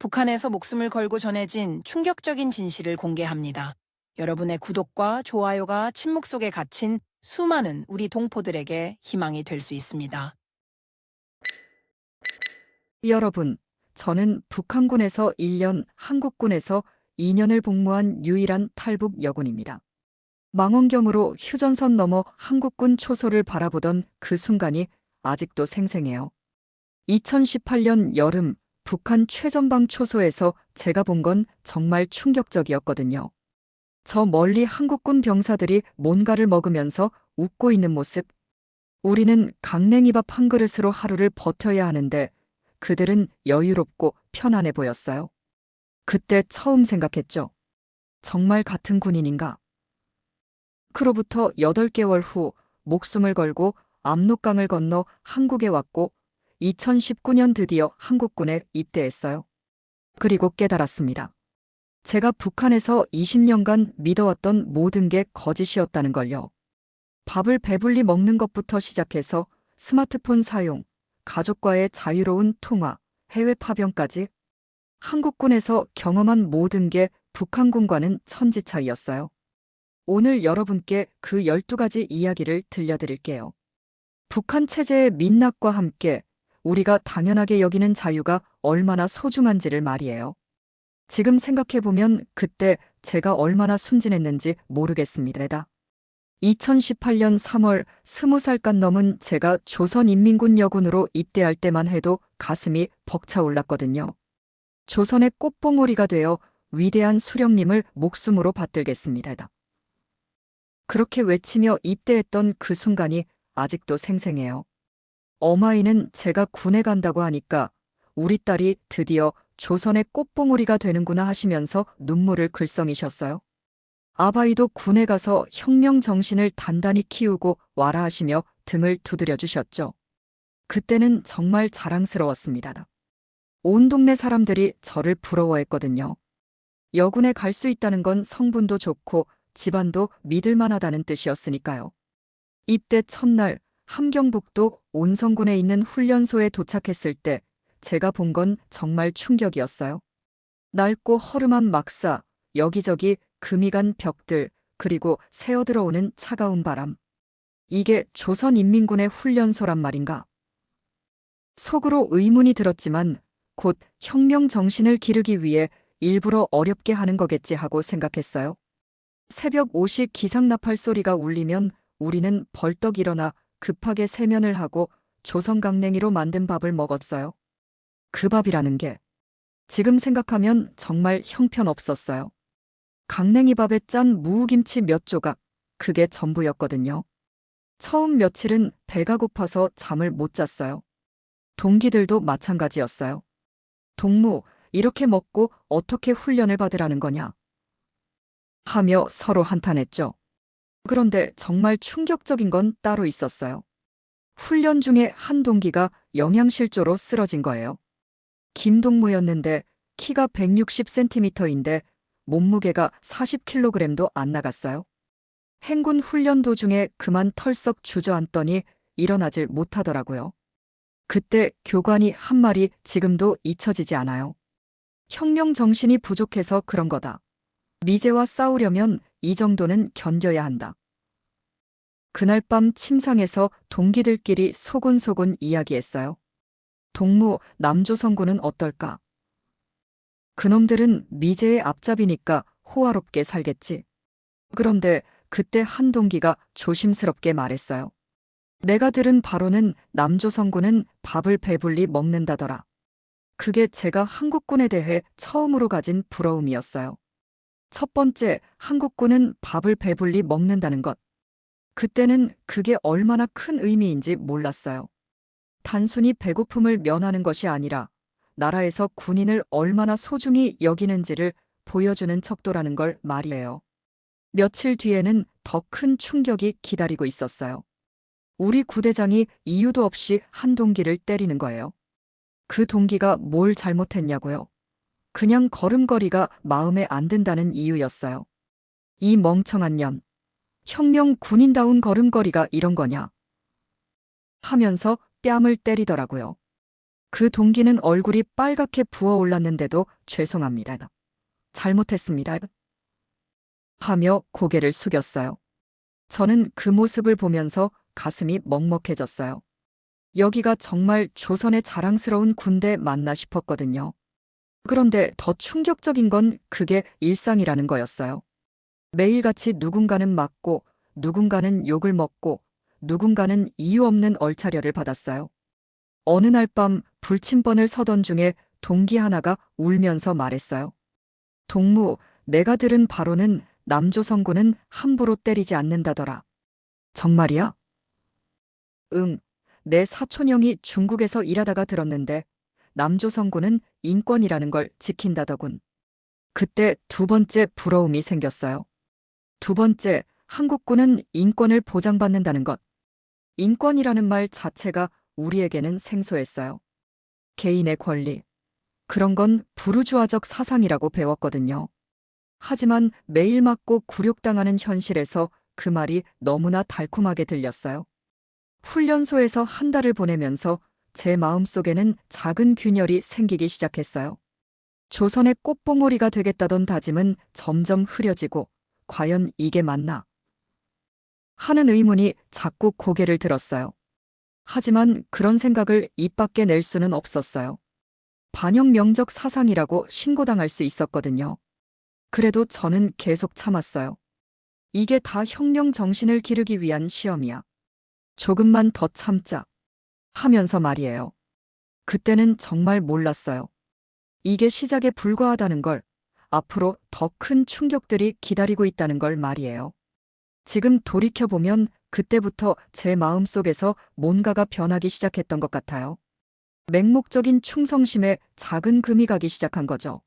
북한에서 목숨을 걸고 전해진 충격적인 진실을 공개합니다. 여러분의 구독과 좋아요가 침묵 속에 갇힌 수많은 우리 동포들에게 희망이 될 수 있습니다. 여러분, 저는 북한군에서 1년, 한국군에서 2년을 복무한 유일한 탈북 여군입니다. 망원경으로 휴전선 너머 한국군 초소를 바라보던 그 순간이 아직도 생생해요. 2018년 여름 북한 최전방 초소에서 제가 본 건 정말 충격적이었거든요. 저 멀리 한국군 병사들이 뭔가를 먹으면서 웃고 있는 모습. 우리는 강냉이밥 한 그릇으로 하루를 버텨야 하는데 그들은 여유롭고 편안해 보였어요. 그때 처음 생각했죠. 정말 같은 군인인가? 그로부터 8개월 후 목숨을 걸고 압록강을 건너 한국에 왔고 2019년 드디어 한국군에 입대했어요. 그리고 깨달았습니다. 제가 북한에서 20년간 믿어왔던 모든 게 거짓이었다는 걸요. 밥을 배불리 먹는 것부터 시작해서 스마트폰 사용, 가족과의 자유로운 통화, 해외 파병까지 한국군에서 경험한 모든 게 북한군과는 천지 차이였어요. 오늘 여러분께 그 12가지 이야기를 들려드릴게요. 북한 체제의 민낯과 함께 우리가 당연하게 여기는 자유가 얼마나 소중한지를 말이에요. 지금 생각해보면 그때 제가 얼마나 순진했는지 모르겠습니다. 2018년 3월 20살간 넘은 제가 조선인민군 여군으로 입대할 때만 해도 가슴이 벅차올랐거든요. 조선의 꽃봉오리가 되어 위대한 수령님을 목숨으로 받들겠습니다. 그렇게 외치며 입대했던 그 순간이 아직도 생생해요. 어마이는 제가 군에 간다고 하니까 우리 딸이 드디어 조선의 꽃봉오리가 되는구나 하시면서 눈물을 글썽이셨어요. 아바이도 군에 가서 혁명 정신을 단단히 키우고 와라 하시며 등을 두드려 주셨죠. 그때는 정말 자랑스러웠습니다. 온 동네 사람들이 저를 부러워했거든요. 여군에 갈 수 있다는 건 성분도 좋고 집안도 믿을만하다는 뜻이었으니까요. 입대 첫날 함경북도 온성군에 있는 훈련소에 도착했을 때 제가 본 건 정말 충격이었어요. 낡고 허름한 막사, 여기저기 금이 간 벽들, 그리고 새어들어오는 차가운 바람. 이게 조선인민군의 훈련소란 말인가? 속으로 의문이 들었지만 곧 혁명 정신을 기르기 위해 일부러 어렵게 하는 거겠지 하고 생각했어요. 새벽 5시 기상나팔 소리가 울리면 우리는 벌떡 일어나 급하게 세면을 하고 조선강냉이로 만든 밥을 먹었어요. 그 밥이라는 게 지금 생각하면 정말 형편없었어요. 강냉이밥에 짠 무김치 몇 조각, 그게 전부였거든요. 처음 며칠은 배가 고파서 잠을 못 잤어요. 동기들도 마찬가지였어요. 동무, 이렇게 먹고 어떻게 훈련을 받으라는 거냐? 하며 서로 한탄했죠. 그런데 정말 충격적인 건 따로 있었어요. 훈련 중에 한 동기가 영양실조로 쓰러진 거예요. 김동무였는데 키가 160cm인데 몸무게가 40kg도 안 나갔어요. 행군 훈련 도중에 그만 털썩 주저앉더니 일어나질 못하더라고요. 그때 교관이 한 말이 지금도 잊혀지지 않아요. 혁명 정신이 부족해서 그런 거다. 미제와 싸우려면 이 정도는 견뎌야 한다. 그날 밤 침상에서 동기들끼리 소곤소곤 이야기했어요. 동무, 남조선군은 어떨까? 그놈들은 미제의 앞잡이니까 호화롭게 살겠지. 그런데 그때 한 동기가 조심스럽게 말했어요. 내가 들은 바로는 남조선군은 밥을 배불리 먹는다더라. 그게 제가 한국군에 대해 처음으로 가진 부러움이었어요. 첫 번째, 한국군은 밥을 배불리 먹는다는 것. 그때는 그게 얼마나 큰 의미인지 몰랐어요. 단순히 배고픔을 면하는 것이 아니라 나라에서 군인을 얼마나 소중히 여기는지를 보여주는 척도라는 걸 말이에요. 며칠 뒤에는 더 큰 충격이 기다리고 있었어요. 우리 구대장이 이유도 없이 한 동기를 때리는 거예요. 그 동기가 뭘 잘못했냐고요? 그냥 걸음걸이가 마음에 안 든다는 이유였어요. 이 멍청한 년. 혁명 군인다운 걸음걸이가 이런 거냐? 하면서 뺨을 때리더라고요. 그 동기는 얼굴이 빨갛게 부어올랐는데도 죄송합니다. 잘못했습니다. 하며 고개를 숙였어요. 저는 그 모습을 보면서 가슴이 먹먹해졌어요. 여기가 정말 조선의 자랑스러운 군대 맞나 싶었거든요. 그런데 더 충격적인 건 그게 일상이라는 거였어요. 매일같이 누군가는 맞고, 누군가는 욕을 먹고, 누군가는 이유 없는 얼차려를 받았어요. 어느 날 밤 불침번을 서던 중에 동기 하나가 울면서 말했어요. 동무, 내가 들은 바로는 남조선군은 함부로 때리지 않는다더라. 정말이야? 응, 내 사촌형이 중국에서 일하다가 들었는데 남조선군은 인권이라는 걸 지킨다더군. 그때 두 번째 부러움이 생겼어요. 두 번째, 한국군은 인권을 보장받는다는 것. 인권이라는 말 자체가 우리에게는 생소했어요. 개인의 권리. 그런 건 부르주아적 사상이라고 배웠거든요. 하지만 매일 맞고 굴욕당하는 현실에서 그 말이 너무나 달콤하게 들렸어요. 훈련소에서 한 달을 보내면서 제 마음속에는 작은 균열이 생기기 시작했어요. 조선의 꽃봉오리가 되겠다던 다짐은 점점 흐려지고 과연 이게 맞나? 하는 의문이 자꾸 고개를 들었어요. 하지만 그런 생각을 입 밖에 낼 수는 없었어요. 반영명적 사상이라고 신고당할 수 있었거든요. 그래도 저는 계속 참았어요. 이게 다 혁명 정신을 기르기 위한 시험이야. 조금만 더 참자. 하면서 말이에요. 그때는 정말 몰랐어요. 이게 시작에 불과하다는 걸, 앞으로 더 큰 충격들이 기다리고 있다는 걸 말이에요. 지금 돌이켜보면 그때부터 제 마음속에서 뭔가가 변하기 시작했던 것 같아요. 맹목적인 충성심에 작은 금이 가기 시작한 거죠.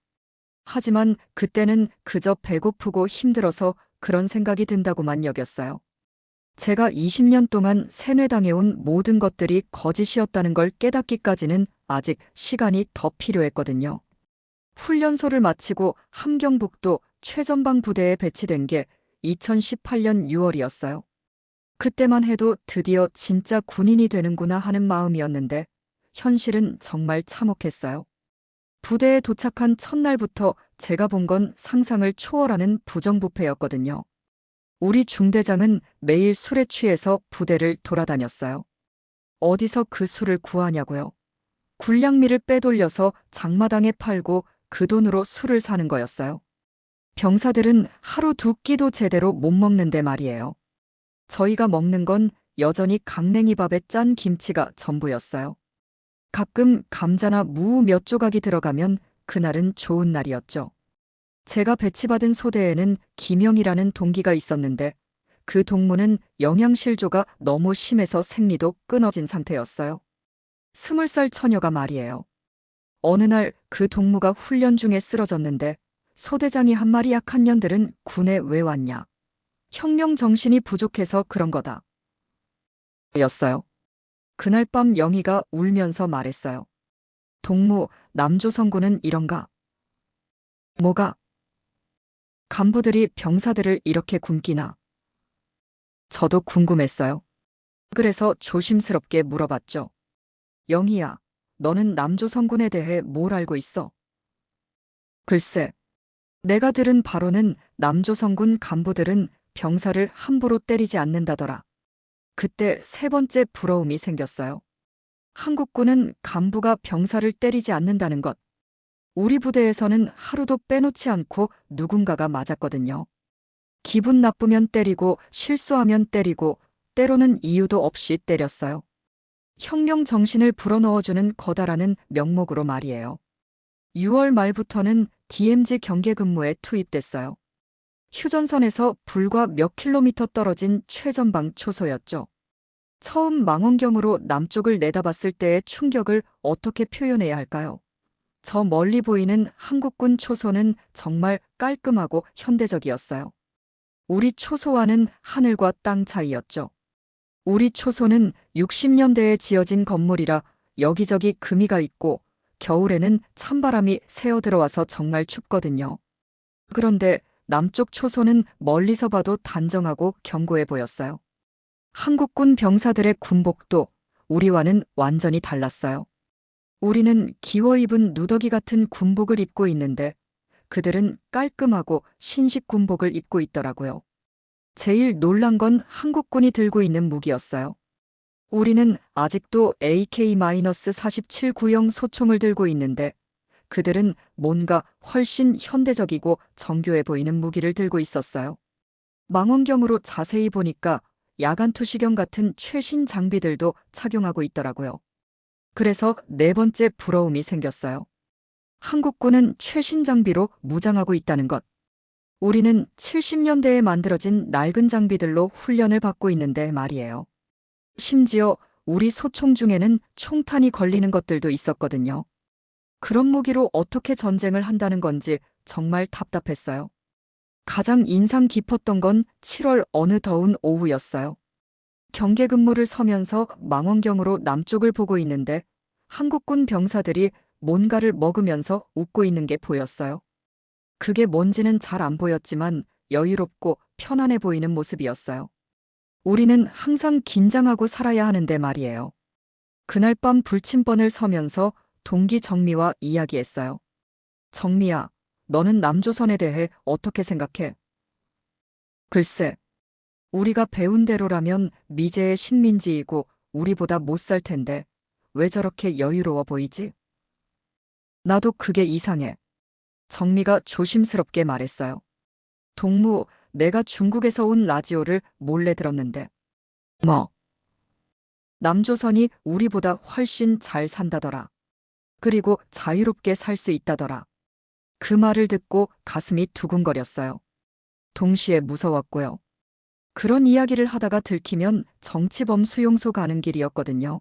하지만 그때는 그저 배고프고 힘들어서 그런 생각이 든다고만 여겼어요. 제가 20년 동안 세뇌당해온 모든 것들이 거짓이었다는 걸 깨닫기까지는 아직 시간이 더 필요했거든요. 훈련소를 마치고 함경북도 최전방 부대에 배치된 게 2018년 6월이었어요. 그때만 해도 드디어 진짜 군인이 되는구나 하는 마음이었는데 현실은 정말 참혹했어요. 부대에 도착한 첫날부터 제가 본 건 상상을 초월하는 부정부패였거든요. 우리 중대장은 매일 술에 취해서 부대를 돌아다녔어요. 어디서 그 술을 구하냐고요. 군량미를 빼돌려서 장마당에 팔고 그 돈으로 술을 사는 거였어요. 병사들은 하루 두 끼도 제대로 못 먹는데 말이에요. 저희가 먹는 건 여전히 강냉이밥에 짠 김치가 전부였어요. 가끔 감자나 무 몇 조각이 들어가면 그날은 좋은 날이었죠. 제가 배치받은 소대에는 김영이라는 동기가 있었는데 그 동무는 영양실조가 너무 심해서 생리도 끊어진 상태였어요. 20살 처녀가 말이에요. 어느 날 그 동무가 훈련 중에 쓰러졌는데 소대장이 한 말이 약한 년들은 군에 왜 왔냐. 혁명 정신이 부족해서 그런 거다. 였어요. 그날 밤 영희가 울면서 말했어요. 동무, 남조선군은 이런가? 뭐가? 간부들이 병사들을 이렇게 굶기나? 저도 궁금했어요. 그래서 조심스럽게 물어봤죠. 영희야, 너는 남조선군에 대해 뭘 알고 있어? 글쎄, 내가 들은 바로는 남조선군 간부들은 병사를 함부로 때리지 않는다더라. 그때 세 번째 부러움이 생겼어요. 한국군은 간부가 병사를 때리지 않는다는 것. 우리 부대에서는 하루도 빼놓지 않고 누군가가 맞았거든요. 기분 나쁘면 때리고 실수하면 때리고 때로는 이유도 없이 때렸어요. 혁명 정신을 불어넣어주는 거다라는 명목으로 말이에요. 6월 말부터는 DMZ 경계 근무에 투입됐어요. 휴전선에서 불과 몇 킬로미터 떨어진 최전방 초소였죠. 처음 망원경으로 남쪽을 내다봤을 때의 충격을 어떻게 표현해야 할까요? 저 멀리 보이는 한국군 초소는 정말 깔끔하고 현대적이었어요. 우리 초소와는 하늘과 땅 차이였죠. 우리 초소는 60년대에 지어진 건물이라 여기저기 금이가 있고 겨울에는 찬바람이 새어 들어와서 정말 춥거든요. 그런데 남쪽 초소는 멀리서 봐도 단정하고 견고해 보였어요. 한국군 병사들의 군복도 우리와는 완전히 달랐어요. 우리는 기워 입은 누더기 같은 군복을 입고 있는데 그들은 깔끔하고 신식 군복을 입고 있더라고요. 제일 놀란 건 한국군이 들고 있는 무기였어요. 우리는 아직도 AK-47 구형 소총을 들고 있는데 그들은 뭔가 훨씬 현대적이고 정교해 보이는 무기를 들고 있었어요. 망원경으로 자세히 보니까 야간 투시경 같은 최신 장비들도 착용하고 있더라고요. 그래서 네 번째 부러움이 생겼어요. 한국군은 최신 장비로 무장하고 있다는 것. 우리는 70년대에 만들어진 낡은 장비들로 훈련을 받고 있는데 말이에요. 심지어 우리 소총 중에는 총탄이 걸리는 것들도 있었거든요. 그런 무기로 어떻게 전쟁을 한다는 건지 정말 답답했어요. 가장 인상 깊었던 건 7월 어느 더운 오후였어요. 경계 근무를 서면서 망원경으로 남쪽을 보고 있는데 한국군 병사들이 뭔가를 먹으면서 웃고 있는 게 보였어요. 그게 뭔지는 잘 안 보였지만 여유롭고 편안해 보이는 모습이었어요. 우리는 항상 긴장하고 살아야 하는데 말이에요. 그날 밤 불침번을 서면서 동기 정미와 이야기했어요. 정미야, 너는 남조선에 대해 어떻게 생각해? 글쎄, 우리가 배운 대로라면 미제의 식민지이고 우리보다 못 살 텐데 왜 저렇게 여유로워 보이지? 나도 그게 이상해. 정미가 조심스럽게 말했어요. 동무, 내가 중국에서 온 라디오를 몰래 들었는데. 뭐? 남조선이 우리보다 훨씬 잘 산다더라. 그리고 자유롭게 살 수 있다더라. 그 말을 듣고 가슴이 두근거렸어요. 동시에 무서웠고요. 그런 이야기를 하다가 들키면 정치범 수용소 가는 길이었거든요.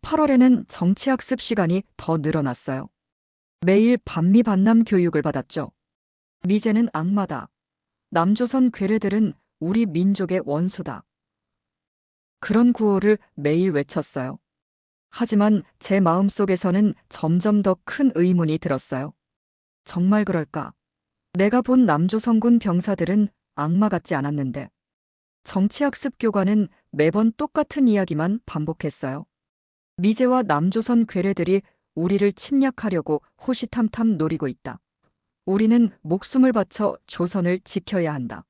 8월에는 정치학습 시간이 더 늘어났어요. 매일 반미 반남 교육을 받았죠. 미제는 악마다. 남조선 괴뢰들은 우리 민족의 원수다. 그런 구호를 매일 외쳤어요. 하지만 제 마음속에서는 점점 더 큰 의문이 들었어요. 정말 그럴까? 내가 본 남조선군 병사들은 악마 같지 않았는데. 정치학습 교관은 매번 똑같은 이야기만 반복했어요. 미제와 남조선 괴뢰들이 우리를 침략하려고 호시탐탐 노리고 있다. 우리는 목숨을 바쳐 조선을 지켜야 한다.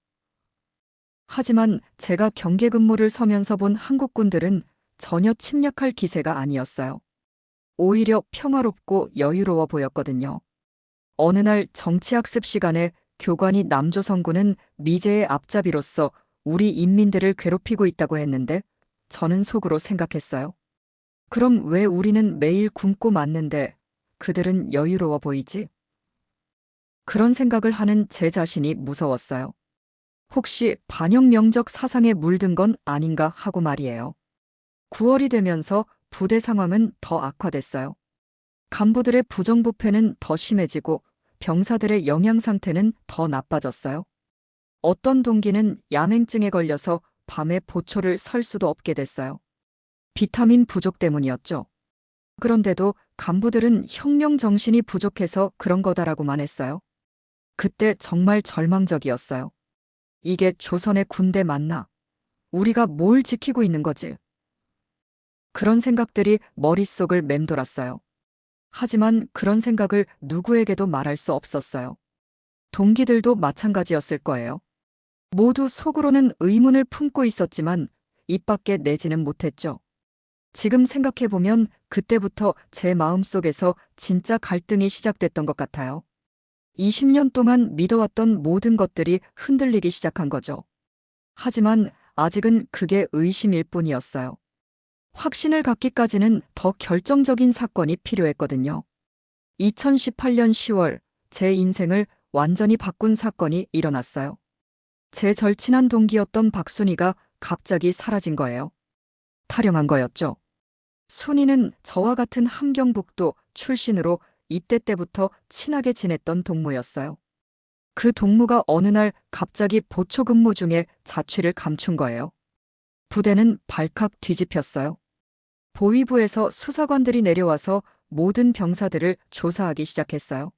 하지만 제가 경계 근무를 서면서 본 한국군들은 전혀 침략할 기세가 아니었어요. 오히려 평화롭고 여유로워 보였거든요. 어느 날 정치학습 시간에 교관이 남조선군은 미제의 앞잡이로서 우리 인민들을 괴롭히고 있다고 했는데 저는 속으로 생각했어요. 그럼 왜 우리는 매일 굶고 맞는데 그들은 여유로워 보이지? 그런 생각을 하는 제 자신이 무서웠어요. 혹시 반영명적 사상에 물든 건 아닌가 하고 말이에요. 9월이 되면서 부대 상황은 더 악화됐어요. 간부들의 부정부패는 더 심해지고 병사들의 영양 상태는 더 나빠졌어요. 어떤 동기는 야맹증에 걸려서 밤에 보초를 설 수도 없게 됐어요. 비타민 부족 때문이었죠. 그런데도 간부들은 혁명 정신이 부족해서 그런 거다라고만 했어요. 그때 정말 절망적이었어요. 이게 조선의 군대 맞나? 우리가 뭘 지키고 있는 거지? 그런 생각들이 머릿속을 맴돌았어요. 하지만 그런 생각을 누구에게도 말할 수 없었어요. 동기들도 마찬가지였을 거예요. 모두 속으로는 의문을 품고 있었지만 입 밖에 내지는 못했죠. 지금 생각해보면 그때부터 제 마음속에서 진짜 갈등이 시작됐던 것 같아요. 20년 동안 믿어왔던 모든 것들이 흔들리기 시작한 거죠. 하지만 아직은 그게 의심일 뿐이었어요. 확신을 갖기까지는 더 결정적인 사건이 필요했거든요. 2018년 10월 제 인생을 완전히 바꾼 사건이 일어났어요. 제 절친한 동기였던 박순이가 갑자기 사라진 거예요. 탈영한 거였죠. 순이는 저와 같은 함경북도 출신으로 입대 때부터 친하게 지냈던 동무였어요. 그 동무가 어느 날 갑자기 보초 근무 중에 자취를 감춘 거예요. 부대는 발칵 뒤집혔어요. 보위부에서 수사관들이 내려와서 모든 병사들을 조사하기 시작했어요.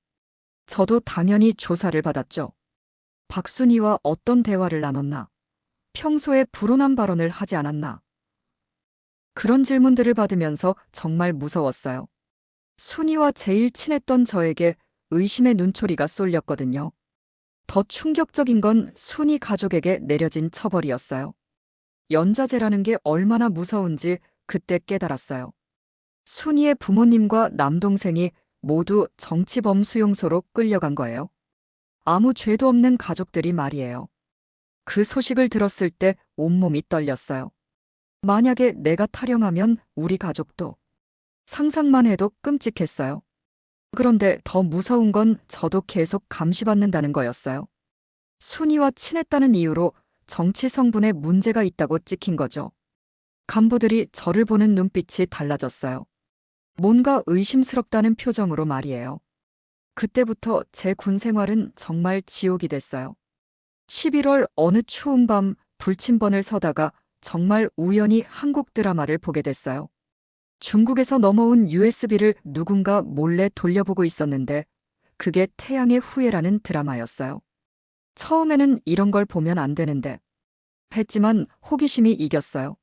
저도 당연히 조사를 받았죠. 박순이와 어떤 대화를 나눴나? 평소에 불온한 발언을 하지 않았나? 그런 질문들을 받으면서 정말 무서웠어요. 순이와 제일 친했던 저에게 의심의 눈초리가 쏠렸거든요. 더 충격적인 건 순이 가족에게 내려진 처벌이었어요. 연좌제라는 게 얼마나 무서운지 그때 깨달았어요. 순이의 부모님과 남동생이 모두 정치범 수용소로 끌려간 거예요. 아무 죄도 없는 가족들이 말이에요. 그 소식을 들었을 때 온몸이 떨렸어요. 만약에 내가 탈영하면 우리 가족도. 상상만 해도 끔찍했어요. 그런데 더 무서운 건 저도 계속 감시받는다는 거였어요. 순이와 친했다는 이유로 정치 성분에 문제가 있다고 찍힌 거죠. 간부들이 저를 보는 눈빛이 달라졌어요. 뭔가 의심스럽다는 표정으로 말이에요. 그때부터 제 군 생활은 정말 지옥이 됐어요. 11월 어느 추운 밤 불침번을 서다가 정말 우연히 한국 드라마를 보게 됐어요. 중국에서 넘어온 USB를 누군가 몰래 돌려보고 있었는데 그게 태양의 후예라는 드라마였어요. 처음에는 이런 걸 보면 안 되는데 했지만 호기심이 이겼어요.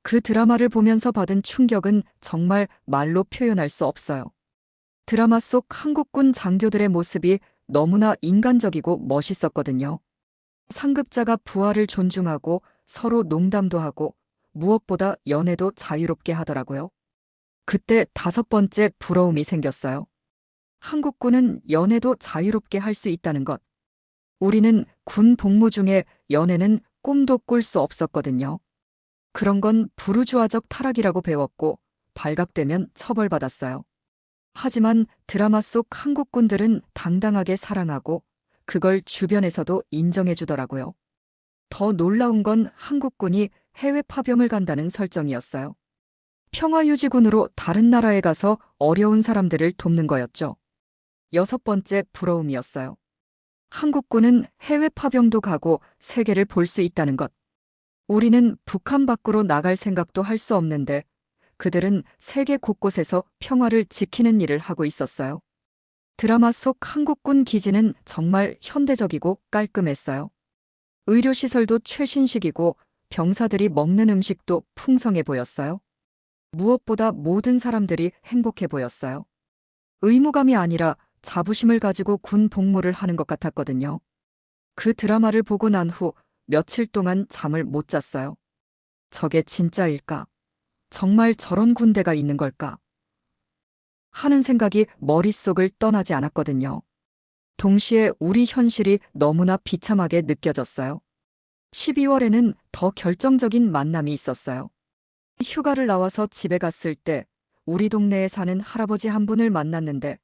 그 드라마를 보면서 받은 충격은 정말 말로 표현할 수 없어요. 드라마 속 한국군 장교들의 모습이 너무나 인간적이고 멋있었거든요. 상급자가 부하를 존중하고 서로 농담도 하고 무엇보다 연애도 자유롭게 하더라고요. 그때 5번째 부러움이 생겼어요. 한국군은 연애도 자유롭게 할 수 있다는 것. 우리는 군 복무 중에 연애는 꿈도 꿀 수 없었거든요. 그런 건 부르주아적 타락이라고 배웠고 발각되면 처벌받았어요. 하지만 드라마 속 한국군들은 당당하게 사랑하고 그걸 주변에서도 인정해주더라고요. 더 놀라운 건 한국군이 해외 파병을 간다는 설정이었어요. 평화유지군으로 다른 나라에 가서 어려운 사람들을 돕는 거였죠. 6번째 부러움이었어요. 한국군은 해외 파병도 가고 세계를 볼 수 있다는 것. 우리는 북한 밖으로 나갈 생각도 할 수 없는데 그들은 세계 곳곳에서 평화를 지키는 일을 하고 있었어요. 드라마 속 한국군 기지는 정말 현대적이고 깔끔했어요. 의료시설도 최신식이고 병사들이 먹는 음식도 풍성해 보였어요. 무엇보다 모든 사람들이 행복해 보였어요. 의무감이 아니라 자부심을 가지고 군 복무를 하는 것 같았거든요. 그 드라마를 보고 난 후 며칠 동안 잠을 못 잤어요. 저게 진짜일까? 정말 저런 군대가 있는 걸까? 하는 생각이 머릿속을 떠나지 않았거든요. 동시에 우리 현실이 너무나 비참하게 느껴졌어요. 12월에는 더 결정적인 만남이 있었어요. 휴가를 나와서 집에 갔을 때 우리 동네에 사는 할아버지 한 분을 만났는데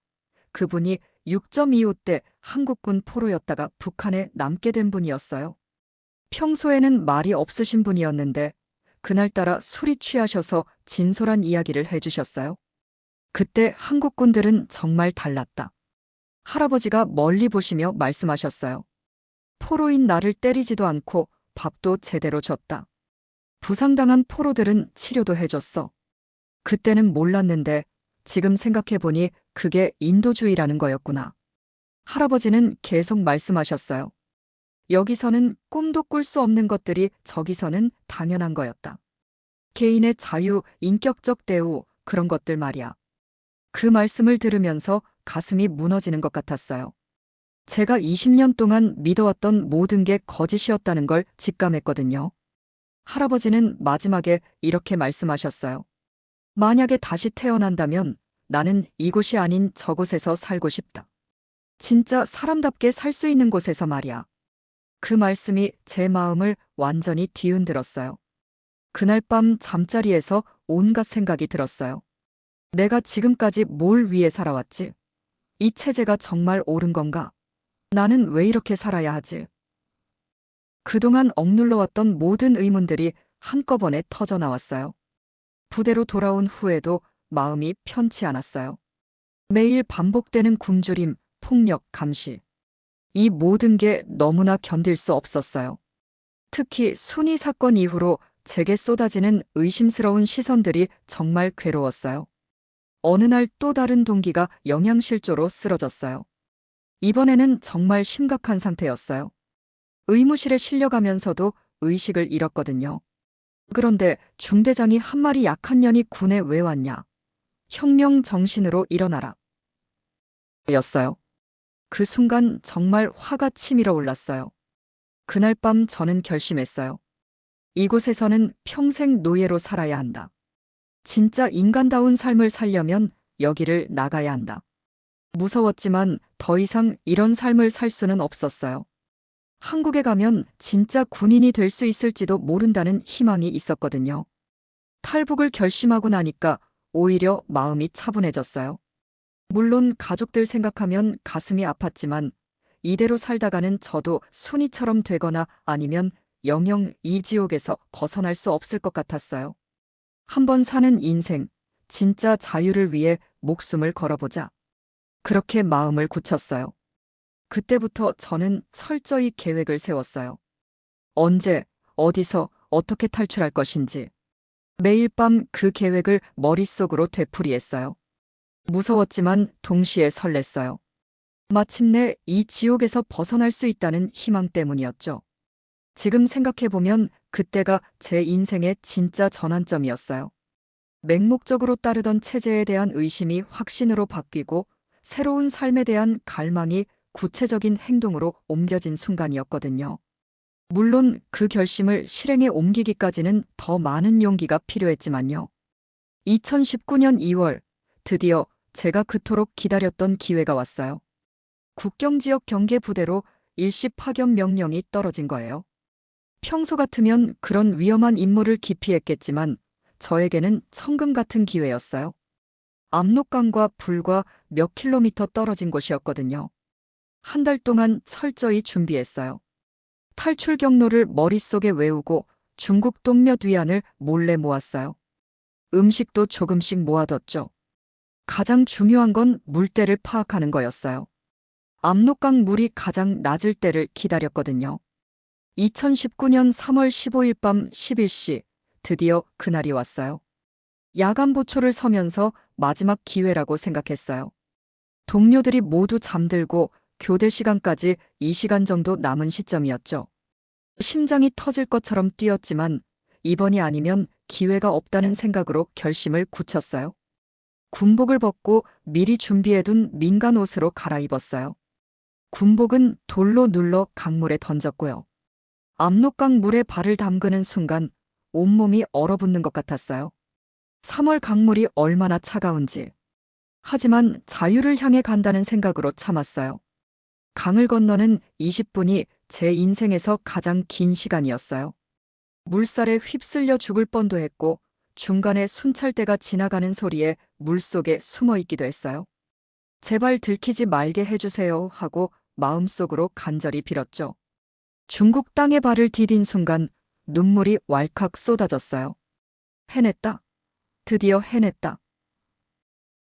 그분이 6.25때 한국군 포로였다가 북한에 남게 된 분이었어요. 평소에는 말이 없으신 분이었는데 그날따라 술이 취하셔서 진솔한 이야기를 해주셨어요. 그때 한국군들은 정말 달랐다. 할아버지가 멀리 보시며 말씀하셨어요. 포로인 나를 때리지도 않고 밥도 제대로 줬다. 부상당한 포로들은 치료도 해줬어. 그때는 몰랐는데 지금 생각해보니 그게 인도주의라는 거였구나. 할아버지는 계속 말씀하셨어요. 여기서는 꿈도 꿀 수 없는 것들이 저기서는 당연한 거였다. 개인의 자유, 인격적 대우, 그런 것들 말이야. 그 말씀을 들으면서 가슴이 무너지는 것 같았어요. 제가 20년 동안 믿어왔던 모든 게 거짓이었다는 걸 직감했거든요. 할아버지는 마지막에 이렇게 말씀하셨어요. 만약에 다시 태어난다면 나는 이곳이 아닌 저곳에서 살고 싶다. 진짜 사람답게 살 수 있는 곳에서 말이야. 그 말씀이 제 마음을 완전히 뒤흔들었어요. 그날 밤 잠자리에서 온갖 생각이 들었어요. 내가 지금까지 뭘 위해 살아왔지? 이 체제가 정말 옳은 건가? 나는 왜 이렇게 살아야 하지? 그동안 억눌러왔던 모든 의문들이 한꺼번에 터져 나왔어요. 부대로 돌아온 후에도 마음이 편치 않았어요. 매일 반복되는 굶주림, 폭력, 감시. 이 모든 게 너무나 견딜 수 없었어요. 특히 순이 사건 이후로 제게 쏟아지는 의심스러운 시선들이 정말 괴로웠어요. 어느 날 또 다른 동기가 영양실조로 쓰러졌어요. 이번에는 정말 심각한 상태였어요. 의무실에 실려가면서도 의식을 잃었거든요. 그런데 중대장이 한 마리 약한 년이 군에 왜 왔냐? 혁명 정신으로 일어나라. 였어요. 그 순간 정말 화가 치밀어 올랐어요. 그날 밤 저는 결심했어요. 이곳에서는 평생 노예로 살아야 한다. 진짜 인간다운 삶을 살려면 여기를 나가야 한다. 무서웠지만 더 이상 이런 삶을 살 수는 없었어요. 한국에 가면 진짜 군인이 될 수 있을지도 모른다는 희망이 있었거든요. 탈북을 결심하고 나니까 오히려 마음이 차분해졌어요. 물론 가족들 생각하면 가슴이 아팠지만 이대로 살다가는 저도 순이처럼 되거나 아니면 영영 이 지옥에서 벗어날 수 없을 것 같았어요. 한번 사는 인생, 진짜 자유를 위해 목숨을 걸어보자. 그렇게 마음을 굳혔어요. 그때부터 저는 철저히 계획을 세웠어요. 언제, 어디서, 어떻게 탈출할 것인지. 매일 밤 그 계획을 머릿속으로 되풀이했어요. 무서웠지만 동시에 설렜어요. 마침내 이 지옥에서 벗어날 수 있다는 희망 때문이었죠. 지금 생각해보면 그때가 제 인생의 진짜 전환점이었어요. 맹목적으로 따르던 체제에 대한 의심이 확신으로 바뀌고 새로운 삶에 대한 갈망이 구체적인 행동으로 옮겨진 순간이었거든요. 물론 그 결심을 실행에 옮기기까지는 더 많은 용기가 필요했지만요. 2019년 2월, 드디어 제가 그토록 기다렸던 기회가 왔어요. 국경지역 경계부대로 일시 파견 명령이 떨어진 거예요. 평소 같으면 그런 위험한 임무를 기피했겠지만 저에게는 천금 같은 기회였어요. 압록강과 불과 몇 킬로미터 떨어진 곳이었거든요. 한 달 동안 철저히 준비했어요. 탈출 경로를 머릿속에 외우고 중국 동몇 위안을 몰래 모았어요. 음식도 조금씩 모아뒀죠. 가장 중요한 건 물때를 파악하는 거였어요. 압록강 물이 가장 낮을 때를 기다렸거든요. 2019년 3월 15일 밤 11시, 드디어 그날이 왔어요. 야간 보초를 서면서 마지막 기회라고 생각했어요. 동료들이 모두 잠들고 교대 시간까지 2시간 정도 남은 시점이었죠. 심장이 터질 것처럼 뛰었지만 이번이 아니면 기회가 없다는 생각으로 결심을 굳혔어요. 군복을 벗고 미리 준비해둔 민간 옷으로 갈아입었어요. 군복은 돌로 눌러 강물에 던졌고요. 압록강 물에 발을 담그는 순간 온몸이 얼어붙는 것 같았어요. 3월 강물이 얼마나 차가운지. 하지만 자유를 향해 간다는 생각으로 참았어요. 강을 건너는 20분이 제 인생에서 가장 긴 시간이었어요. 물살에 휩쓸려 죽을 뻔도 했고 중간에 순찰대가 지나가는 소리에 물속에 숨어 있기도 했어요. 제발 들키지 말게 해주세요 하고 마음속으로 간절히 빌었죠. 중국 땅에 발을 디딘 순간 눈물이 왈칵 쏟아졌어요. 해냈다. 드디어 해냈다.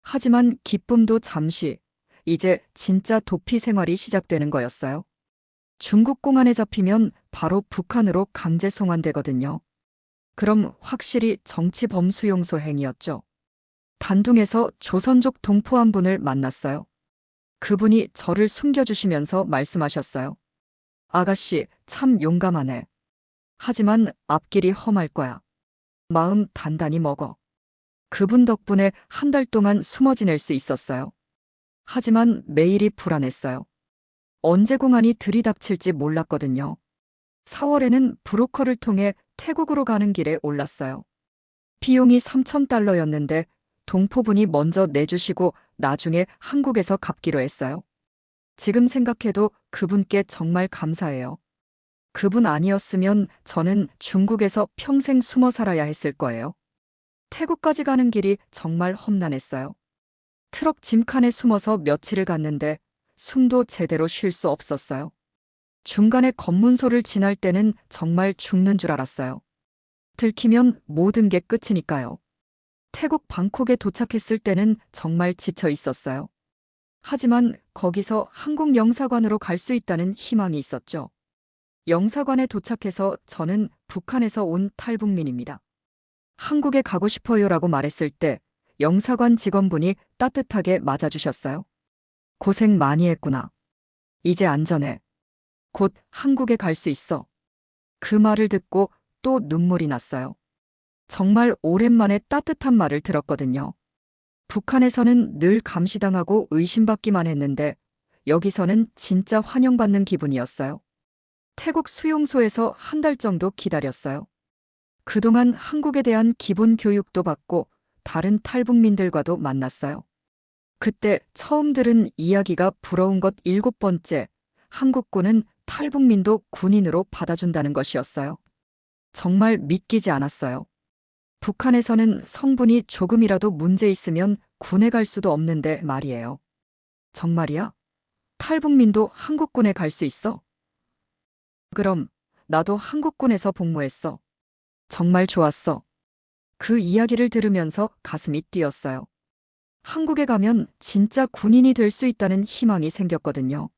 하지만 기쁨도 잠시, 이제 진짜 도피 생활이 시작되는 거였어요. 중국 공안에 잡히면 바로 북한으로 강제 송환되거든요. 그럼 확실히 정치 범수용소 행위였죠. 단둥에서 조선족 동포 한 분을 만났어요. 그분이 저를 숨겨주시면서 말씀하셨어요. 아가씨, 참 용감하네. 하지만 앞길이 험할 거야. 마음 단단히 먹어. 그분 덕분에 한 달 동안 숨어 지낼 수 있었어요. 하지만 매일이 불안했어요. 언제 공안이 들이닥칠지 몰랐거든요. 4월에는 브로커를 통해 태국으로 가는 길에 올랐어요. 비용이 3,000달러였는데 동포분이 먼저 내주시고 나중에 한국에서 갚기로 했어요. 지금 생각해도 그분께 정말 감사해요. 그분 아니었으면 저는 중국에서 평생 숨어 살아야 했을 거예요. 태국까지 가는 길이 정말 험난했어요. 트럭 짐칸에 숨어서 며칠을 갔는데 숨도 제대로 쉴 수 없었어요. 중간에 검문소를 지날 때는 정말 죽는 줄 알았어요. 들키면 모든 게 끝이니까요. 태국 방콕에 도착했을 때는 정말 지쳐 있었어요. 하지만 거기서 한국 영사관으로 갈 수 있다는 희망이 있었죠. 영사관에 도착해서 저는 북한에서 온 탈북민입니다. 한국에 가고 싶어요라고 말했을 때 영사관 직원분이 따뜻하게 맞아주셨어요. 고생 많이 했구나. 이제 안전해. 곧 한국에 갈 수 있어. 그 말을 듣고 또 눈물이 났어요. 정말 오랜만에 따뜻한 말을 들었거든요. 북한에서는 늘 감시당하고 의심받기만 했는데 여기서는 진짜 환영받는 기분이었어요. 태국 수용소에서 한 달 정도 기다렸어요. 그동안 한국에 대한 기본 교육도 받고 다른 탈북민들과도 만났어요. 그때 처음 들은 이야기가 부러운 것 7번째, 한국군은 탈북민도 군인으로 받아준다는 것이었어요. 정말 믿기지 않았어요. 북한에서는 성분이 조금이라도 문제 있으면 군에 갈 수도 없는데 말이에요. 정말이야? 탈북민도 한국군에 갈 수 있어? 그럼 나도 한국군에서 복무했어. 정말 좋았어. 그 이야기를 들으면서 가슴이 뛰었어요. 한국에 가면 진짜 군인이 될 수 있다는 희망이 생겼거든요.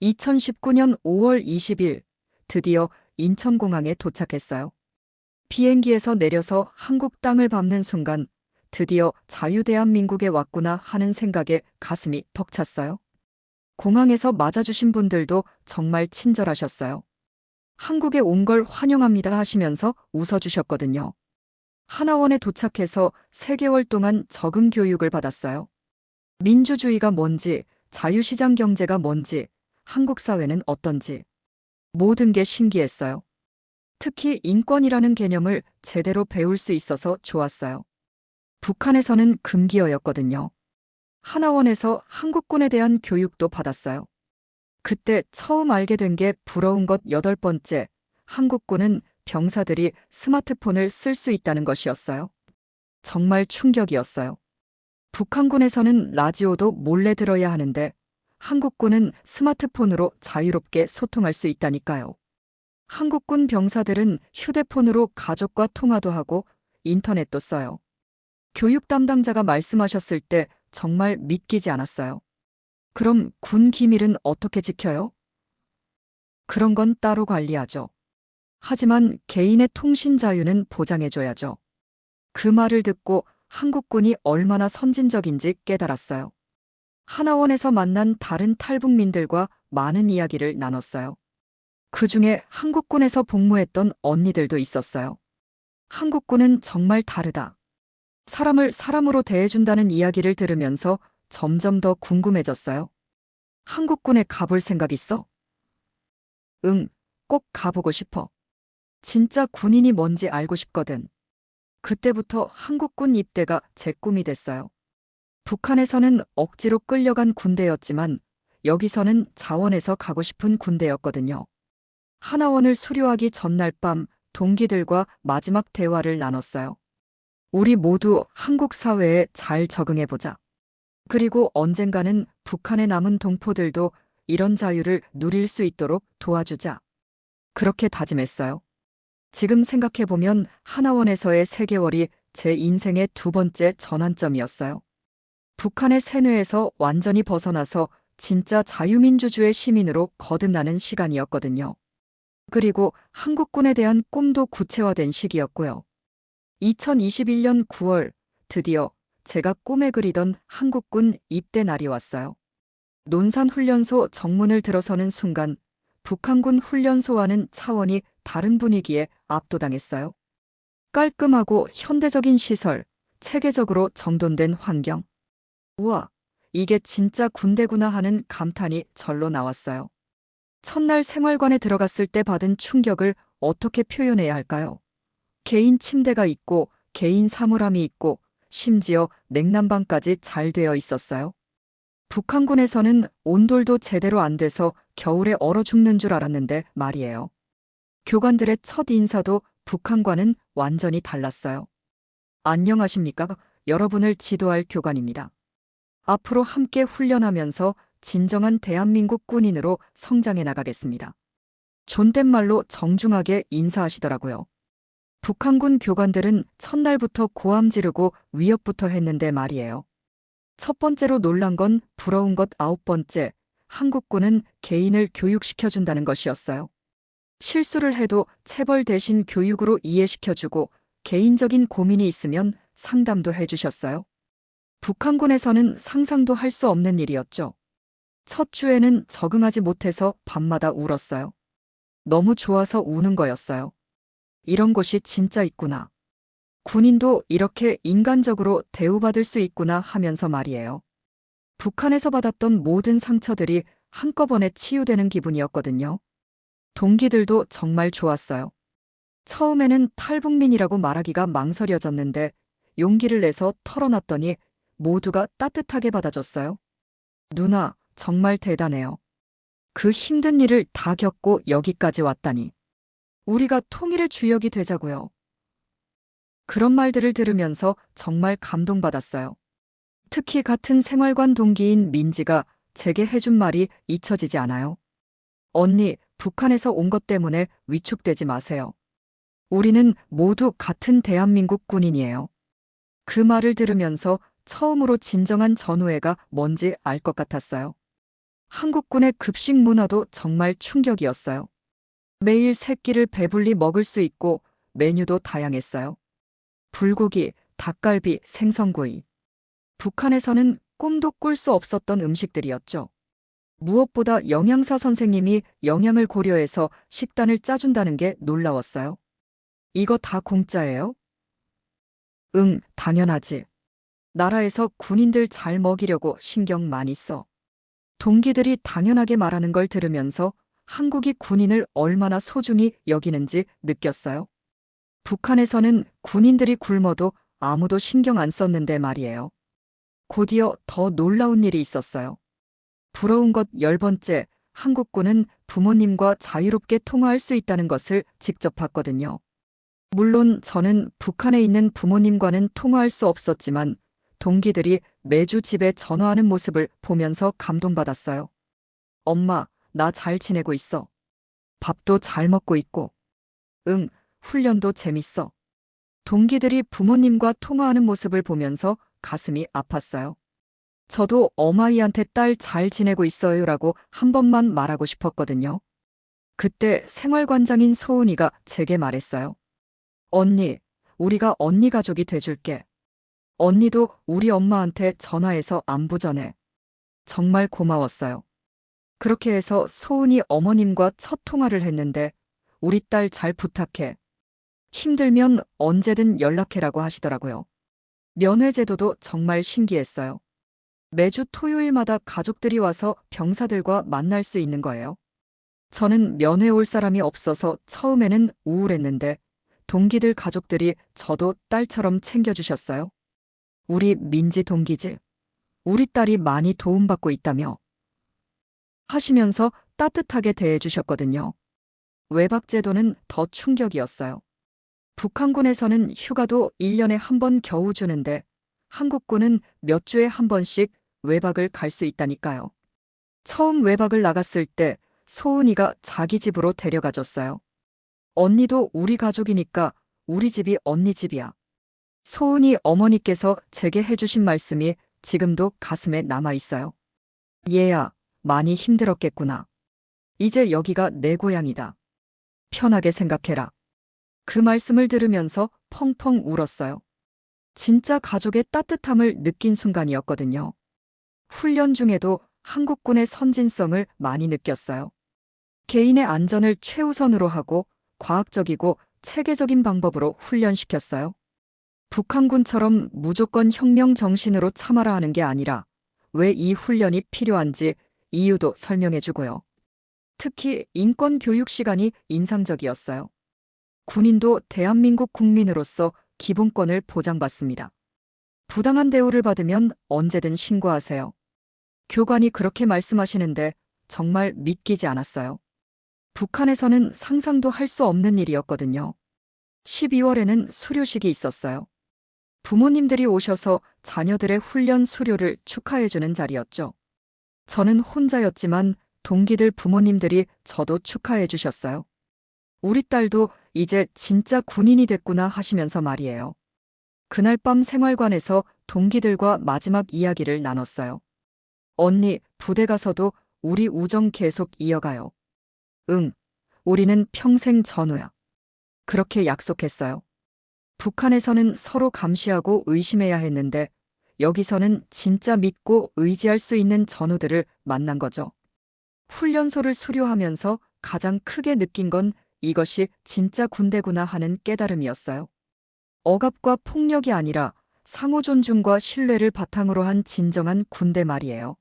2019년 5월 20일, 드디어 인천공항에 도착했어요. 비행기에서 내려서 한국 땅을 밟는 순간, 드디어 자유대한민국에 왔구나 하는 생각에 가슴이 벅찼어요. 공항에서 맞아주신 분들도 정말 친절하셨어요. 한국에 온 걸 환영합니다 하시면서 웃어주셨거든요. 하나원에 도착해서 3개월 동안 적응 교육을 받았어요. 민주주의가 뭔지, 자유시장 경제가 뭔지, 한국 사회는 어떤지, 모든 게 신기했어요. 특히 인권이라는 개념을 제대로 배울 수 있어서 좋았어요. 북한에서는 금기어였거든요. 하나원에서 한국군에 대한 교육도 받았어요. 그때 처음 알게 된 게 부러운 것 8번째, 한국군은 병사들이 스마트폰을 쓸 수 있다는 것이었어요. 정말 충격이었어요. 북한군에서는 라디오도 몰래 들어야 하는데 한국군은 스마트폰으로 자유롭게 소통할 수 있다니까요. 한국군 병사들은 휴대폰으로 가족과 통화도 하고 인터넷도 써요. 교육 담당자가 말씀하셨을 때 정말 믿기지 않았어요. 그럼 군 기밀은 어떻게 지켜요? 그런 건 따로 관리하죠. 하지만 개인의 통신 자유는 보장해줘야죠. 그 말을 듣고 한국군이 얼마나 선진적인지 깨달았어요. 하나원에서 만난 다른 탈북민들과 많은 이야기를 나눴어요. 그 중에 한국군에서 복무했던 언니들도 있었어요. 한국군은 정말 다르다. 사람을 사람으로 대해준다는 이야기를 들으면서 점점 더 궁금해졌어요. 한국군에 가볼 생각 있어? 응, 꼭 가보고 싶어. 진짜 군인이 뭔지 알고 싶거든. 그때부터 한국군 입대가 제 꿈이 됐어요. 북한에서는 억지로 끌려간 군대였지만 여기서는 자원해서 가고 싶은 군대였거든요. 하나원을 수료하기 전날 밤 동기들과 마지막 대화를 나눴어요. 우리 모두 한국 사회에 잘 적응해보자. 그리고 언젠가는 북한에 남은 동포들도 이런 자유를 누릴 수 있도록 도와주자. 그렇게 다짐했어요. 지금 생각해보면 하나원에서의 3개월이 제 인생의 2번째 전환점이었어요. 북한의 세뇌에서 완전히 벗어나서 진짜 자유민주주의 시민으로 거듭나는 시간이었거든요. 그리고 한국군에 대한 꿈도 구체화된 시기였고요. 2021년 9월 드디어 제가 꿈에 그리던 한국군 입대 날이 왔어요. 논산훈련소 정문을 들어서는 순간 북한군 훈련소와는 차원이 다른 분위기에 압도당했어요. 깔끔하고 현대적인 시설, 체계적으로 정돈된 환경. 우와, 이게 진짜 군대구나 하는 감탄이 절로 나왔어요. 첫날 생활관에 들어갔을 때 받은 충격을 어떻게 표현해야 할까요? 개인 침대가 있고 개인 사물함이 있고 심지어 냉난방까지 잘 되어 있었어요. 북한군에서는 온돌도 제대로 안 돼서 겨울에 얼어 죽는 줄 알았는데 말이에요. 교관들의 첫 인사도 북한과는 완전히 달랐어요. 안녕하십니까? 여러분을 지도할 교관입니다. 앞으로 함께 훈련하면서 진정한 대한민국 군인으로 성장해 나가겠습니다. 존댓말로 정중하게 인사하시더라고요. 북한군 교관들은 첫날부터 고함 지르고 위협부터 했는데 말이에요. 첫 번째로 놀란 건 부러운 것 9번째, 한국군은 개인을 교육시켜준다는 것이었어요. 실수를 해도 체벌 대신 교육으로 이해시켜주고 개인적인 고민이 있으면 상담도 해주셨어요. 북한군에서는 상상도 할 수 없는 일이었죠. 첫 주에는 적응하지 못해서 밤마다 울었어요. 너무 좋아서 우는 거였어요. 이런 곳이 진짜 있구나. 군인도 이렇게 인간적으로 대우받을 수 있구나 하면서 말이에요. 북한에서 받았던 모든 상처들이 한꺼번에 치유되는 기분이었거든요. 동기들도 정말 좋았어요. 처음에는 탈북민이라고 말하기가 망설여졌는데 용기를 내서 털어놨더니 모두가 따뜻하게 받아줬어요. 누나, 정말 대단해요. 그 힘든 일을 다 겪고 여기까지 왔다니. 우리가 통일의 주역이 되자고요. 그런 말들을 들으면서 정말 감동받았어요. 특히 같은 생활관 동기인 민지가 제게 해준 말이 잊혀지지 않아요. 언니, 북한에서 온 것 때문에 위축되지 마세요. 우리는 모두 같은 대한민국 군인이에요. 그 말을 들으면서 처음으로 진정한 전우애가 뭔지 알 것 같았어요. 한국군의 급식 문화도 정말 충격이었어요. 매일 세 끼를 배불리 먹을 수 있고 메뉴도 다양했어요. 불고기, 닭갈비, 생선구이. 북한에서는 꿈도 꿀 수 없었던 음식들이었죠. 무엇보다 영양사 선생님이 영양을 고려해서 식단을 짜준다는 게 놀라웠어요. 이거 다 공짜예요? 응, 당연하지. 나라에서 군인들 잘 먹이려고 신경 많이 써. 동기들이 당연하게 말하는 걸 들으면서 한국이 군인을 얼마나 소중히 여기는지 느꼈어요. 북한에서는 군인들이 굶어도 아무도 신경 안 썼는데 말이에요. 곧이어 더 놀라운 일이 있었어요. 부러운 것 10번째, 한국군은 부모님과 자유롭게 통화할 수 있다는 것을 직접 봤거든요. 물론 저는 북한에 있는 부모님과는 통화할 수 없었지만 동기들이 매주 집에 전화하는 모습을 보면서 감동받았어요. 엄마, 나 잘 지내고 있어. 밥도 잘 먹고 있고. 응, 훈련도 재밌어. 동기들이 부모님과 통화하는 모습을 보면서 가슴이 아팠어요. 저도 어마이한테 딸 잘 지내고 있어요라고 한 번만 말하고 싶었거든요. 그때 생활관장인 소은이가 제게 말했어요. 언니, 우리가 언니 가족이 돼줄게. 언니도 우리 엄마한테 전화해서 안부 전해. 정말 고마웠어요. 그렇게 해서 소은이 어머님과 첫 통화를 했는데 우리 딸 잘 부탁해. 힘들면 언제든 연락해라고 하시더라고요. 면회제도도 정말 신기했어요. 매주 토요일마다 가족들이 와서 병사들과 만날 수 있는 거예요. 저는 면회 올 사람이 없어서 처음에는 우울했는데 동기들 가족들이 저도 딸처럼 챙겨주셨어요. 우리 민지 동기지. 우리 딸이 많이 도움받고 있다며 하시면서 따뜻하게 대해주셨거든요. 외박제도는 더 충격이었어요. 북한군에서는 휴가도 1년에 한 번 겨우 주는데 한국군은 몇 주에 한 번씩 외박을 갈 수 있다니까요. 처음 외박을 나갔을 때 소은이가 자기 집으로 데려가줬어요. 언니도 우리 가족이니까 우리 집이 언니 집이야. 소은이 어머니께서 제게 해주신 말씀이 지금도 가슴에 남아있어요. 얘야, 많이 힘들었겠구나. 이제 여기가 내 고향이다. 편하게 생각해라. 그 말씀을 들으면서 펑펑 울었어요. 진짜 가족의 따뜻함을 느낀 순간이었거든요. 훈련 중에도 한국군의 선진성을 많이 느꼈어요. 개인의 안전을 최우선으로 하고 과학적이고 체계적인 방법으로 훈련시켰어요. 북한군처럼 무조건 혁명 정신으로 참아라 하는 게 아니라 왜 이 훈련이 필요한지 이유도 설명해주고요. 특히 인권 교육 시간이 인상적이었어요. 군인도 대한민국 국민으로서 기본권을 보장받습니다. 부당한 대우를 받으면 언제든 신고하세요. 교관이 그렇게 말씀하시는데 정말 믿기지 않았어요. 북한에서는 상상도 할 수 없는 일이었거든요. 12월에는 수료식이 있었어요. 부모님들이 오셔서 자녀들의 훈련 수료를 축하해주는 자리였죠. 저는 혼자였지만 동기들 부모님들이 저도 축하해 주셨어요. 우리 딸도 이제 진짜 군인이 됐구나 하시면서 말이에요. 그날 밤 생활관에서 동기들과 마지막 이야기를 나눴어요. 언니, 부대 가서도 우리 우정 계속 이어가요. 응, 우리는 평생 전우야. 그렇게 약속했어요. 북한에서는 서로 감시하고 의심해야 했는데 여기서는 진짜 믿고 의지할 수 있는 전우들을 만난 거죠. 훈련소를 수료하면서 가장 크게 느낀 건 이것이 진짜 군대구나 하는 깨달음이었어요. 억압과 폭력이 아니라 상호 존중과 신뢰를 바탕으로 한 진정한 군대 말이에요.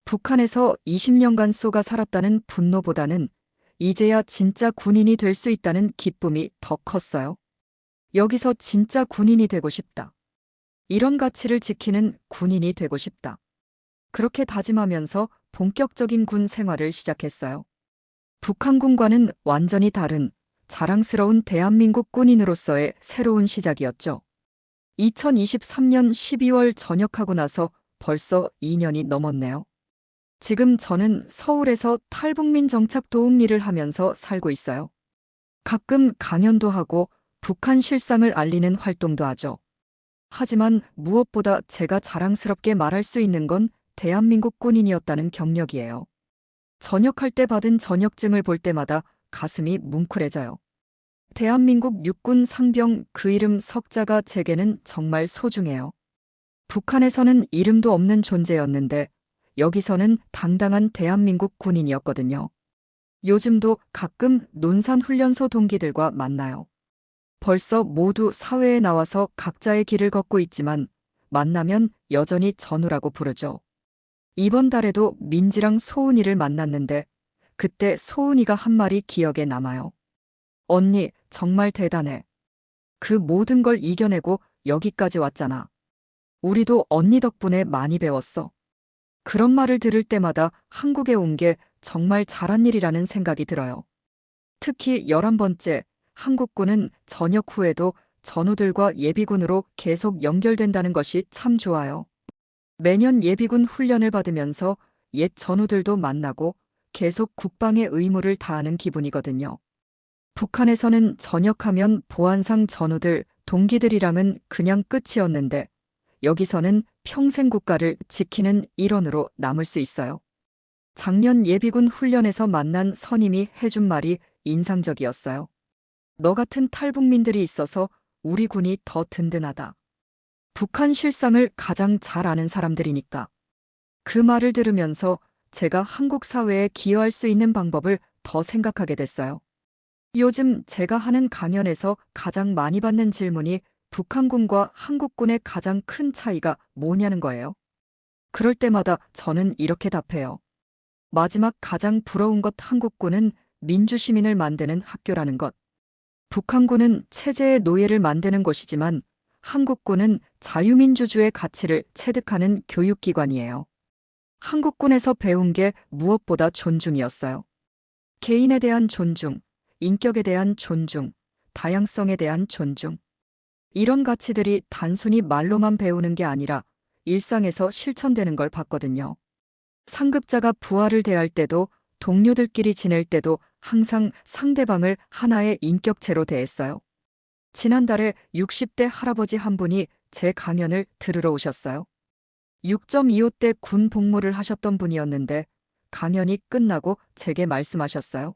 북한에서 20년간 쏘가 살았다는 분노보다는 이제야 진짜 군인이 될 수 있다는 기쁨이 더 컸어요. 여기서 진짜 군인이 되고 싶다. 이런 가치를 지키는 군인이 되고 싶다. 그렇게 다짐하면서 본격적인 군 생활을 시작했어요. 북한군과는 완전히 다른 자랑스러운 대한민국 군인으로서의 새로운 시작이었죠. 2023년 12월 전역하고 나서 벌써 2년이 넘었네요. 지금 저는 서울에서 탈북민 정착 도움 일을 하면서 살고 있어요. 가끔 강연도 하고 북한 실상을 알리는 활동도 하죠. 하지만 무엇보다 제가 자랑스럽게 말할 수 있는 건 대한민국 군인이었다는 경력이에요. 전역할 때 받은 전역증을 볼 때마다 가슴이 뭉클해져요. 대한민국 육군 상병 그 이름 석자가 제게는 정말 소중해요. 북한에서는 이름도 없는 존재였는데 여기서는 당당한 대한민국 군인이었거든요. 요즘도 가끔 논산훈련소 동기들과 만나요. 벌써 모두 사회에 나와서 각자의 길을 걷고 있지만 만나면 여전히 전우라고 부르죠. 이번 달에도 민지랑 소은이를 만났는데 그때 소은이가 한 말이 기억에 남아요. 언니, 정말 대단해. 그 모든 걸 이겨내고 여기까지 왔잖아. 우리도 언니 덕분에 많이 배웠어. 그런 말을 들을 때마다 한국에 온 게 정말 잘한 일이라는 생각이 들어요. 특히 11번째, 한국군은 전역 후에도 전우들과 예비군으로 계속 연결된다는 것이 참 좋아요. 매년 예비군 훈련을 받으면서 옛 전우들도 만나고 계속 국방의 의무를 다하는 기분이거든요. 북한에서는 전역하면 보안상 전우들, 동기들이랑은 그냥 끝이었는데 여기서는 평생 국가를 지키는 일원으로 남을 수 있어요. 작년 예비군 훈련에서 만난 선임이 해준 말이 인상적이었어요. 너 같은 탈북민들이 있어서 우리 군이 더 든든하다. 북한 실상을 가장 잘 아는 사람들이니까. 그 말을 들으면서 제가 한국 사회에 기여할 수 있는 방법을 더 생각하게 됐어요. 요즘 제가 하는 강연에서 가장 많이 받는 질문이 북한군과 한국군의 가장 큰 차이가 뭐냐는 거예요. 그럴 때마다 저는 이렇게 답해요. 마지막 가장 부러운 것 한국군은 민주시민을 만드는 학교라는 것. 북한군은 체제의 노예를 만드는 곳이지만 한국군은 자유민주주의 가치를 체득하는 교육기관이에요. 한국군에서 배운 게 무엇보다 존중이었어요. 개인에 대한 존중, 인격에 대한 존중, 다양성에 대한 존중. 이런 가치들이 단순히 말로만 배우는 게 아니라 일상에서 실천되는 걸 봤거든요. 상급자가 부하를 대할 때도 동료들끼리 지낼 때도 항상 상대방을 하나의 인격체로 대했어요. 지난달에 60대 할아버지 한 분이 제 강연을 들으러 오셨어요. 6.25대 군 복무를 하셨던 분이었는데 강연이 끝나고 제게 말씀하셨어요.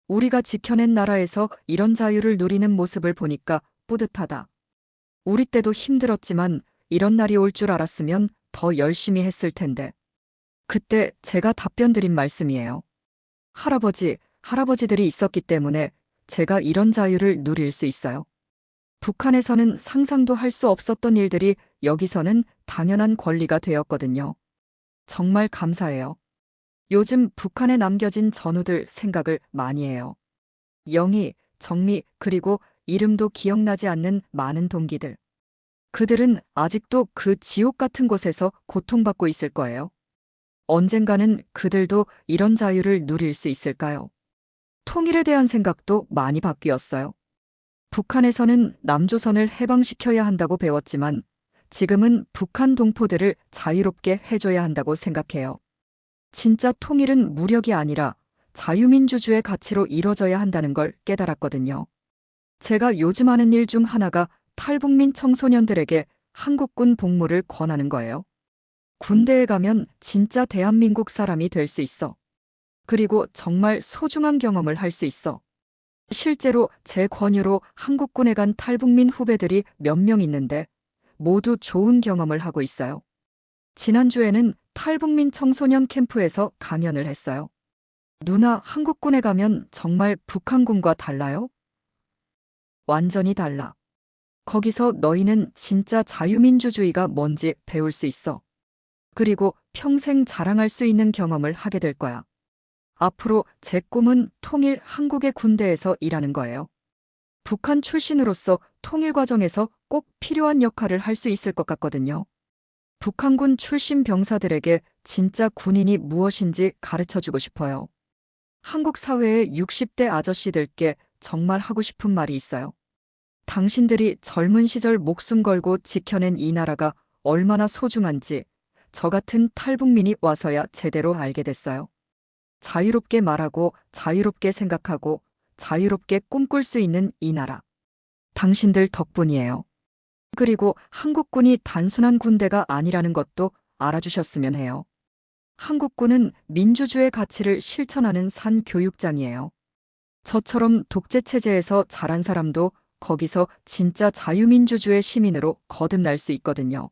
우리가 지켜낸 나라에서 이런 자유를 누리는 모습을 보니까 뿌듯하다. 우리 때도 힘들었지만 이런 날이 올 줄 알았으면 더 열심히 했을 텐데. 그때 제가 답변 드린 말씀이에요. 할아버지들이 있었기 때문에 제가 이런 자유를 누릴 수 있어요. 북한에서는 상상도 할 수 없었던 일들이 여기서는 당연한 권리가 되었거든요. 정말 감사해요. 요즘 북한에 남겨진 전우들 생각을 많이 해요. 영희, 정미, 그리고 이름도 기억나지 않는 많은 동기들. 그들은 아직도 그 지옥 같은 곳에서 고통받고 있을 거예요. 언젠가는 그들도 이런 자유를 누릴 수 있을까요? 통일에 대한 생각도 많이 바뀌었어요. 북한에서는 남조선을 해방시켜야 한다고 배웠지만 지금은 북한 동포들을 자유롭게 해줘야 한다고 생각해요. 진짜 통일은 무력이 아니라 자유민주주의 가치로 이뤄져야 한다는 걸 깨달았거든요. 제가 요즘 하는 일 중 하나가 탈북민 청소년들에게 한국군 복무를 권하는 거예요. 군대에 가면 진짜 대한민국 사람이 될 수 있어. 그리고 정말 소중한 경험을 할 수 있어. 실제로 제 권유로 한국군에 간 탈북민 후배들이 몇 명 있는데 모두 좋은 경험을 하고 있어요. 지난주에는 탈북민 청소년 캠프에서 강연을 했어요. 누나, 한국군에 가면 정말 북한군과 달라요? 완전히 달라. 거기서 너희는 진짜 자유민주주의가 뭔지 배울 수 있어. 그리고 평생 자랑할 수 있는 경험을 하게 될 거야. 앞으로 제 꿈은 통일 한국의 군대에서 일하는 거예요. 북한 출신으로서 통일 과정에서 꼭 필요한 역할을 할 수 있을 것 같거든요. 북한군 출신 병사들에게 진짜 군인이 무엇인지 가르쳐 주고 싶어요. 한국 사회의 60대 아저씨들께 정말 하고 싶은 말이 있어요. 당신들이 젊은 시절 목숨 걸고 지켜낸 이 나라가 얼마나 소중한지 저 같은 탈북민이 와서야 제대로 알게 됐어요. 자유롭게 말하고 자유롭게 생각하고 자유롭게 꿈꿀 수 있는 이 나라. 당신들 덕분이에요. 그리고 한국군이 단순한 군대가 아니라는 것도 알아주셨으면 해요. 한국군은 민주주의 가치를 실천하는 산 교육장이에요. 저처럼 독재체제에서 자란 사람도 거기서 진짜 자유민주주의 시민으로 거듭날 수 있거든요.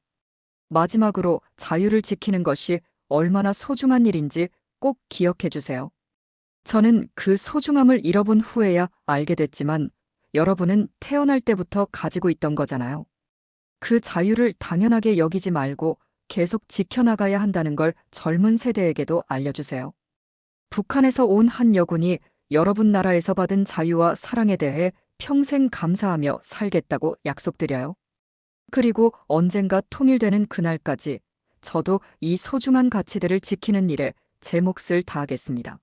마지막으로 자유를 지키는 것이 얼마나 소중한 일인지 꼭 기억해 주세요. 저는 그 소중함을 잃어본 후에야 알게 됐지만 여러분은 태어날 때부터 가지고 있던 거잖아요. 그 자유를 당연하게 여기지 말고 계속 지켜나가야 한다는 걸 젊은 세대에게도 알려주세요. 북한에서 온 한 여군이 여러분 나라에서 받은 자유와 사랑에 대해 평생 감사하며 살겠다고 약속드려요. 그리고 언젠가 통일되는 그날까지 저도 이 소중한 가치들을 지키는 일에 제 몫을 다하겠습니다.